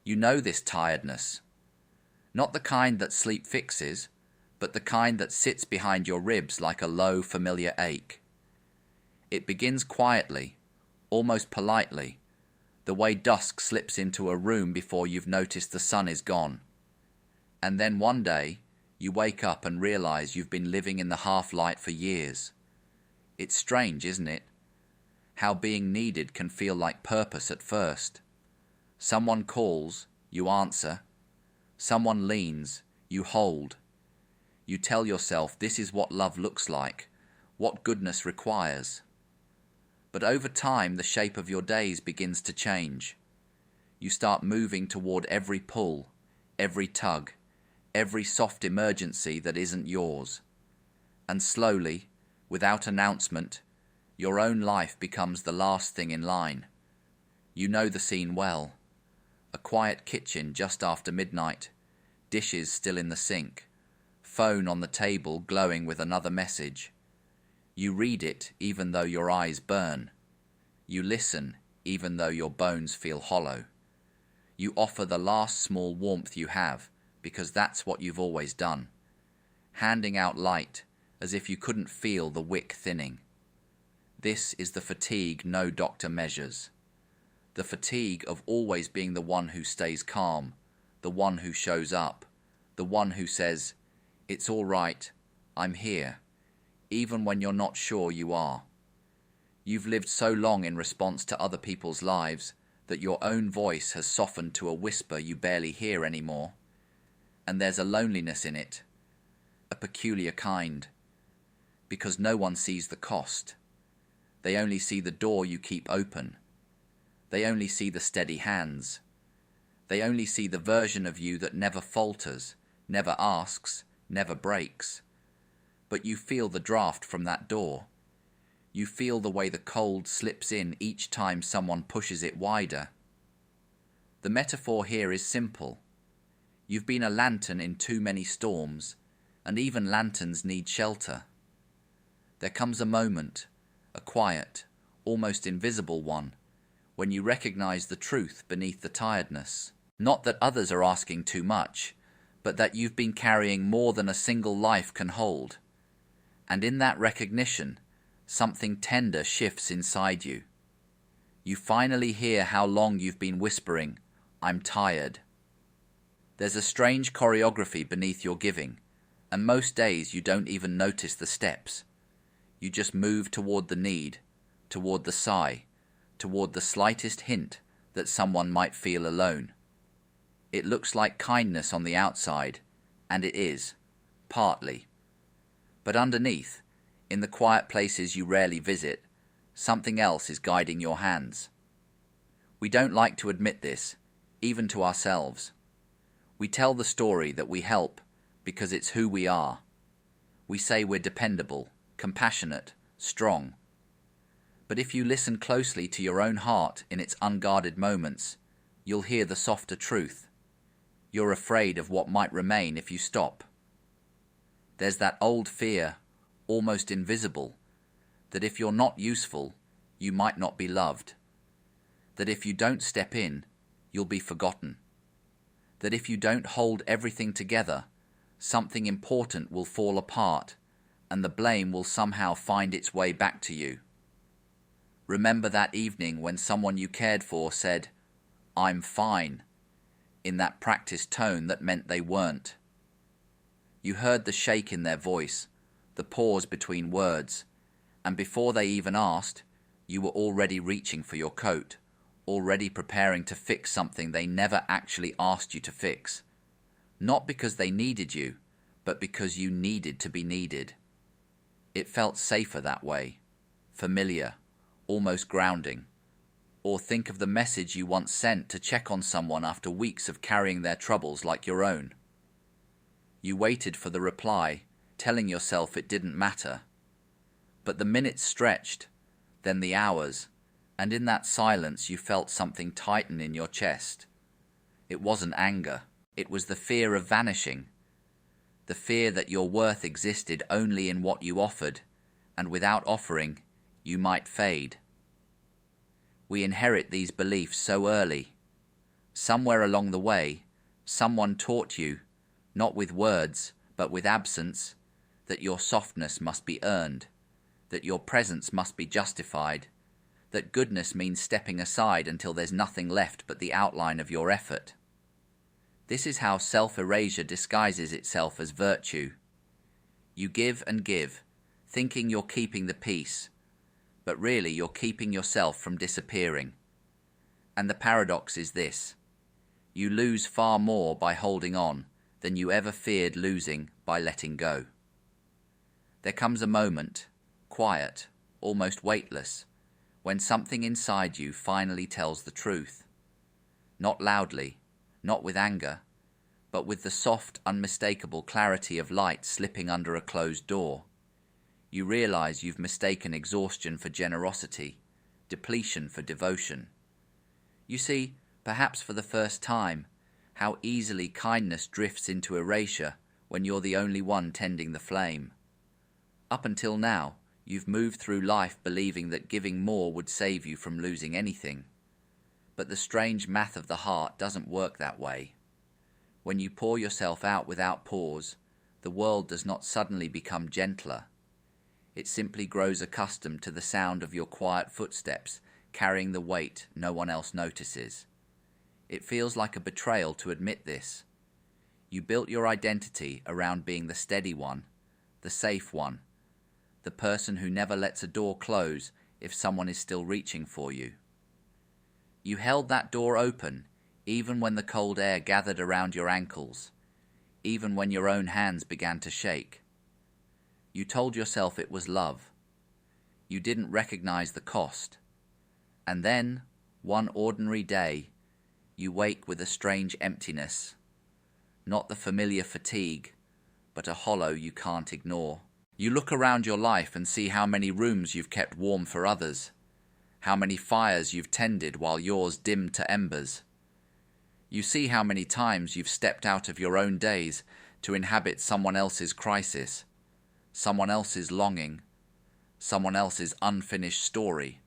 You know this tiredness. Not the kind that sleep fixes, but the kind that sits behind your ribs like a low, familiar ache. It begins quietly, almost politely, the way dusk slips into a room before you've noticed the sun is gone. And then one day, you wake up and realize you've been living in the half-light for years. It's strange, isn't it? How being needed can feel like purpose at first. Someone calls, you answer. Someone leans, you hold. You tell yourself this is what love looks like, what goodness requires. But over time, the shape of your days begins to change. You start moving toward every pull, every tug, every soft emergency that isn't yours. And slowly, without announcement, your own life becomes the last thing in line. You know the scene well. A quiet kitchen just after midnight, dishes still in the sink, phone on the table glowing with another message. You read it even though your eyes burn. You listen even though your bones feel hollow. You offer the last small warmth you have because that's what you've always done, handing out light as if you couldn't feel the wick thinning. This is the fatigue no doctor measures. The fatigue of always being the one who stays calm, the one who shows up, the one who says, "It's all right, I'm here," even when you're not sure you are. You've lived so long in response to other people's lives that your own voice has softened to a whisper you barely hear anymore. And there's a loneliness in it, a peculiar kind, because no one sees the cost. They only see the door you keep open. They only see the steady hands. They only see the version of you that never falters, never asks, never breaks. But you feel the draft from that door. You feel the way the cold slips in each time someone pushes it wider. The metaphor here is simple. You've been a lantern in too many storms, and even lanterns need shelter. There comes a moment, a quiet, almost invisible one, when you recognize the truth beneath the tiredness. Not that others are asking too much, but that you've been carrying more than a single life can hold. And in that recognition, something tender shifts inside you. You finally hear how long you've been whispering, "I'm tired." There's a strange choreography beneath your giving, and most days you don't even notice the steps. You just move toward the need, toward the sigh, toward the slightest hint that someone might feel alone. It looks like kindness on the outside, and it is, partly. But underneath, in the quiet places you rarely visit, something else is guiding your hands. We don't like to admit this, even to ourselves. We tell the story that we help because it's who we are. We say we're dependable, compassionate, strong. But if you listen closely to your own heart in its unguarded moments, you'll hear the softer truth. You're afraid of what might remain if you stop. There's that old fear, almost invisible, that if you're not useful, you might not be loved. That if you don't step in, you'll be forgotten. That if you don't hold everything together, something important will fall apart, and the blame will somehow find its way back to you. Remember that evening when someone you cared for said, "I'm fine," in that practiced tone that meant they weren't. You heard the shake in their voice, the pause between words, and before they even asked, you were already reaching for your coat, already preparing to fix something they never actually asked you to fix. Not because they needed you, but because you needed to be needed. It felt safer that way, familiar, almost grounding. Or think of the message you once sent to check on someone after weeks of carrying their troubles like your own. You waited for the reply, telling yourself it didn't matter. But the minutes stretched, then the hours, and in that silence you felt something tighten in your chest. It wasn't anger, it was the fear of vanishing. The fear that your worth existed only in what you offered, and without offering, you might fade. We inherit these beliefs so early. Somewhere along the way, someone taught you, not with words, but with absence, that your softness must be earned, that your presence must be justified, that goodness means stepping aside until there's nothing left but the outline of your effort. This is how self-erasure disguises itself as virtue. You give and give, thinking you're keeping the peace, but really you're keeping yourself from disappearing. And the paradox is this: you lose far more by holding on than you ever feared losing by letting go. There comes a moment, quiet, almost weightless, when something inside you finally tells the truth. Not loudly, not with anger, but with the soft, unmistakable clarity of light slipping under a closed door. You realize you've mistaken exhaustion for generosity, depletion for devotion. You see, perhaps for the first time, how easily kindness drifts into erasure when you're the only one tending the flame. Up until now, you've moved through life believing that giving more would save you from losing anything. But the strange math of the heart doesn't work that way. When you pour yourself out without pause, the world does not suddenly become gentler. It simply grows accustomed to the sound of your quiet footsteps carrying the weight no one else notices. It feels like a betrayal to admit this. You built your identity around being the steady one, the safe one, the person who never lets a door close if someone is still reaching for you. You held that door open even when the cold air gathered around your ankles, even when your own hands began to shake. You told yourself it was love. You didn't recognize the cost. And then, one ordinary day, you wake with a strange emptiness. Not the familiar fatigue, but a hollow you can't ignore. You look around your life and see how many rooms you've kept warm for others, how many fires you've tended while yours dimmed to embers. You see how many times you've stepped out of your own days to inhabit someone else's crisis, someone else's longing, someone else's unfinished story.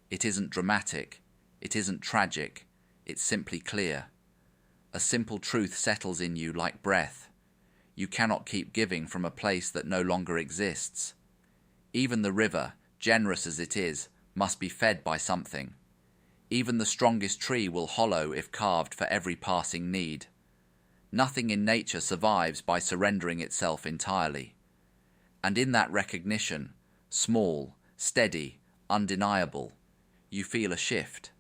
It isn't dramatic, it isn't tragic, it's simply clear. A simple truth settles in you like breath. You cannot keep giving from a place that no longer exists. Even the river, generous as it is, must be fed by something. Even the strongest tree will hollow if carved for every passing need. Nothing in nature survives by surrendering itself entirely. And in that recognition, small, steady, undeniable, you feel a shift.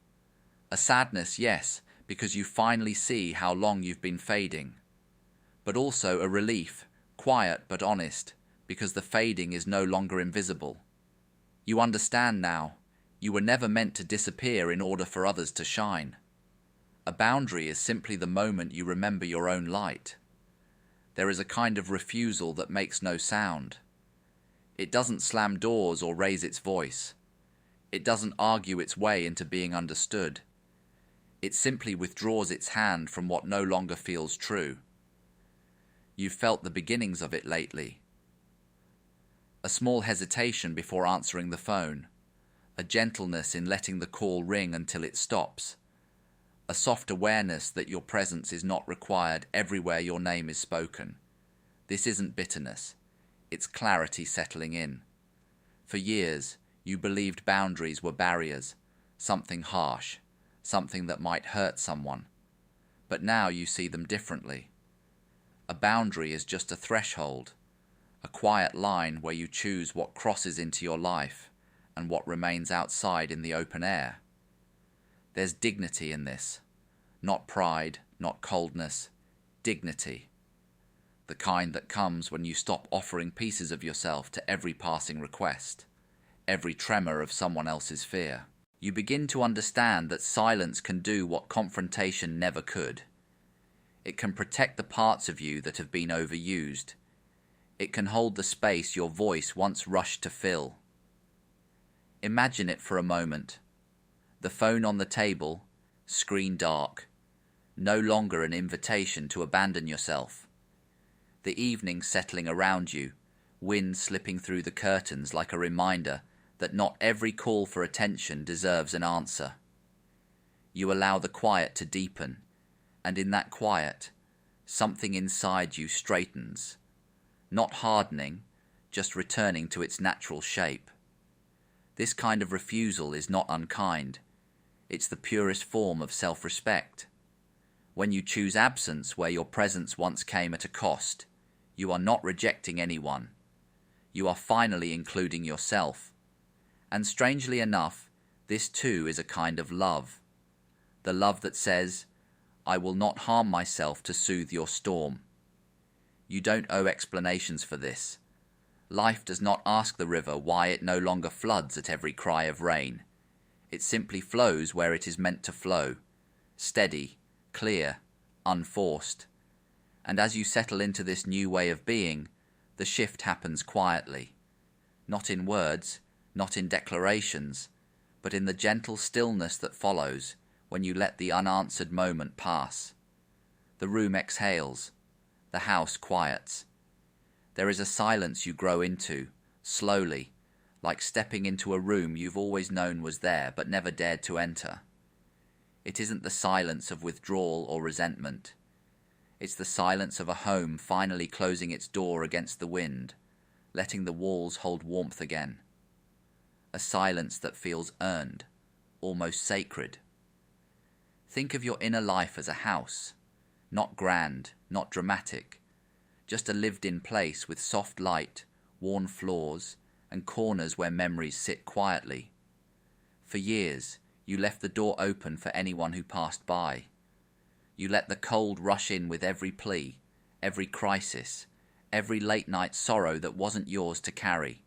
A sadness, yes, because you finally see how long you've been fading. But also a relief, quiet but honest, because the fading is no longer invisible. You understand now. You were never meant to disappear in order for others to shine. A boundary is simply the moment you remember your own light. There is a kind of refusal that makes no sound. It doesn't slam doors or raise its voice. It doesn't argue its way into being understood. It simply withdraws its hand from what no longer feels true. You've felt the beginnings of it lately. A small hesitation before answering the phone. A gentleness in letting the call ring until it stops. A soft awareness that your presence is not required everywhere your name is spoken. This isn't bitterness. It's clarity settling in. For years, you believed boundaries were barriers, something harsh, something that might hurt someone. But now you see them differently. A boundary is just a threshold, a quiet line where you choose what crosses into your life and what remains outside in the open air. There's dignity in this. Not pride, not coldness, dignity. The kind that comes when you stop offering pieces of yourself to every passing request, every tremor of someone else's fear. You begin to understand that silence can do what confrontation never could. It can protect the parts of you that have been overused. It can hold the space your voice once rushed to fill. Imagine it for a moment. The phone on the table, screen dark, no longer an invitation to abandon yourself. The evening settling around you, wind slipping through the curtains like a reminder that not every call for attention deserves an answer. You allow the quiet to deepen, and in that quiet, something inside you straightens, not hardening, just returning to its natural shape. This kind of refusal is not unkind. It's the purest form of self-respect. When you choose absence where your presence once came at a cost, you are not rejecting anyone. You are finally including yourself. And strangely enough, this too is a kind of love. The love that says, I will not harm myself to soothe your storm. You don't owe explanations for this. Life does not ask the river why it no longer floods at every cry of rain. It simply flows where it is meant to flow, steady, clear, unforced. And as you settle into this new way of being, the shift happens quietly. Not in words, not in declarations, but in the gentle stillness that follows when you let the unanswered moment pass. The room exhales. The house quiets. There is a silence you grow into, slowly, like stepping into a room you've always known was there but never dared to enter. It isn't the silence of withdrawal or resentment. It's the silence of a home finally closing its door against the wind, letting the walls hold warmth again. A silence that feels earned, almost sacred. Think of your inner life as a house, not grand, not dramatic, just a lived-in place with soft light, worn floors, and corners where memories sit quietly. For years, you left the door open for anyone who passed by. You let the cold rush in with every plea, every crisis, every late-night sorrow that wasn't yours to carry.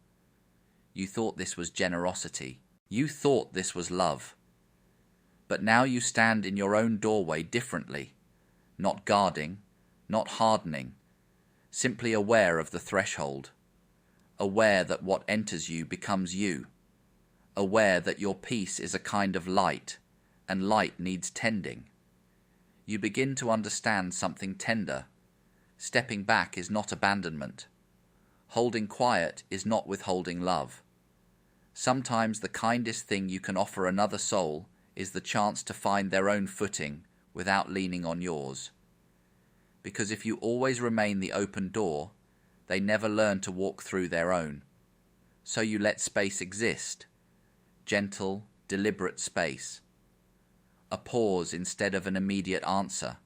You thought this was generosity. You thought this was love. But now you stand in your own doorway differently, not guarding, not hardening, simply aware of the threshold, aware that what enters you becomes you, aware that your peace is a kind of light, and light needs tending. You begin to understand something tender. Stepping back is not abandonment. Holding quiet is not withholding love. Sometimes the kindest thing you can offer another soul is the chance to find their own footing without leaning on yours. Because if you always remain the open door, they never learn to walk through their own. So you let space exist. Gentle, deliberate space. A pause instead of an immediate answer.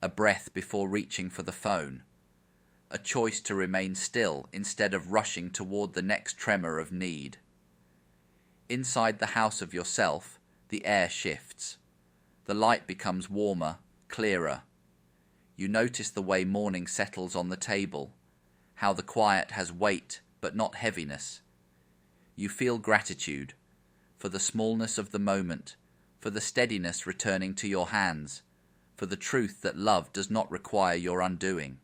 A breath before reaching for the phone. A choice to remain still instead of rushing toward the next tremor of need. Inside the house of yourself, the air shifts. The light becomes warmer, clearer. You notice the way morning settles on the table, how the quiet has weight but not heaviness. You feel gratitude for the smallness of the moment, for the steadiness returning to your hands, for the truth that love does not require your undoing.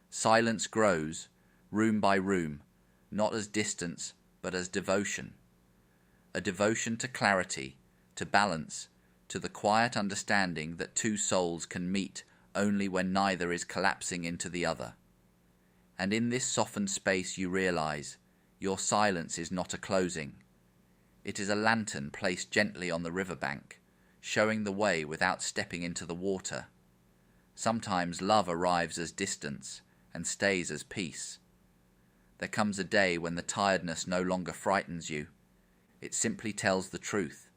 Silence grows, room by room, not as distance but as devotion. A devotion to clarity, to balance, to the quiet understanding that two souls can meet only when neither is collapsing into the other. And in this softened space you realize your silence is not a closing. It is a lantern placed gently on the riverbank, showing the way without stepping into the water. Sometimes love arrives as distance and stays as peace. There comes a day when the tiredness no longer frightens you. It simply tells the truth.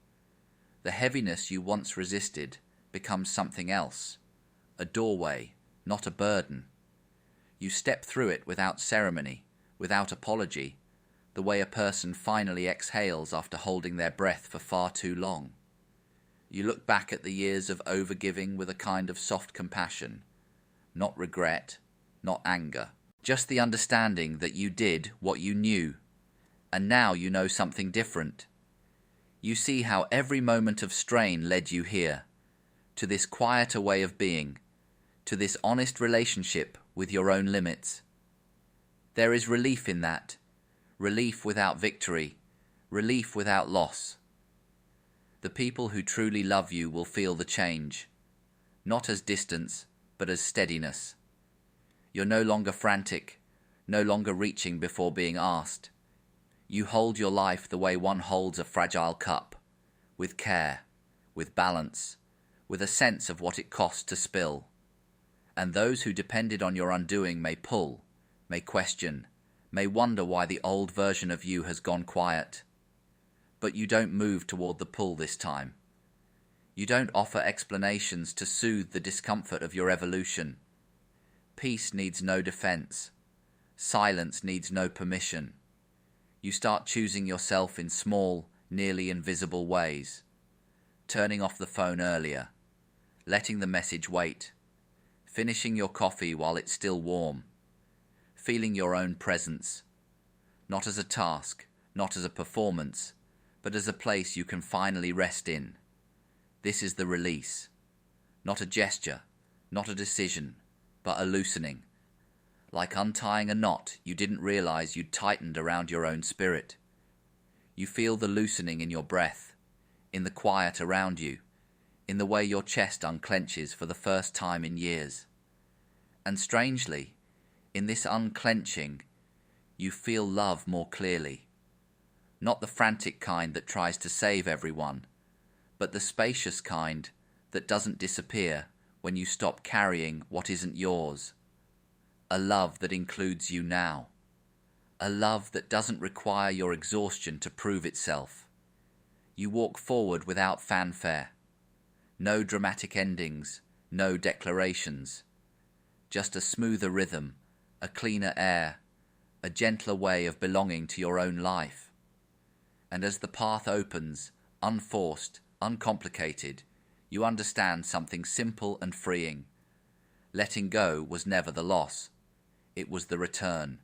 The heaviness you once resisted becomes something else. A doorway, not a burden. You step through it without ceremony, without apology, the way a person finally exhales after holding their breath for far too long. You look back at the years of overgiving with a kind of soft compassion, not regret, not anger, just the understanding that you did what you knew, and now you know something different. You see how every moment of strain led you here, to this quieter way of being, to this honest relationship with your own limits. There is relief in that, relief without victory, relief without loss. The people who truly love you will feel the change, not as distance, but as steadiness. You're no longer frantic, no longer reaching before being asked. You hold your life the way one holds a fragile cup, with care, with balance, with a sense of what it costs to spill. And those who depended on your undoing may pull, may question, may wonder why the old version of you has gone quiet. But you don't move toward the pull this time. You don't offer explanations to soothe the discomfort of your evolution. Peace needs no defense. Silence needs no permission. You start choosing yourself in small, nearly invisible ways. Turning off the phone earlier. Letting the message wait. Finishing your coffee while it's still warm. Feeling your own presence. Not as a task, not as a performance, but as a place you can finally rest in. This is the release. Not a gesture, not a decision, but a loosening. Like untying a knot you didn't realize you'd tightened around your own spirit. You feel the loosening in your breath, in the quiet around you, in the way your chest unclenches for the first time in years. And strangely, in this unclenching, you feel love more clearly. Not the frantic kind that tries to save everyone, but the spacious kind that doesn't disappear when you stop carrying what isn't yours. A love that includes you now. A love that doesn't require your exhaustion to prove itself. You walk forward without fanfare. No dramatic endings, no declarations. Just a smoother rhythm, a cleaner air, a gentler way of belonging to your own life. And as the path opens, unforced, uncomplicated, you understand something simple and freeing. Letting go was never the loss. It was the return.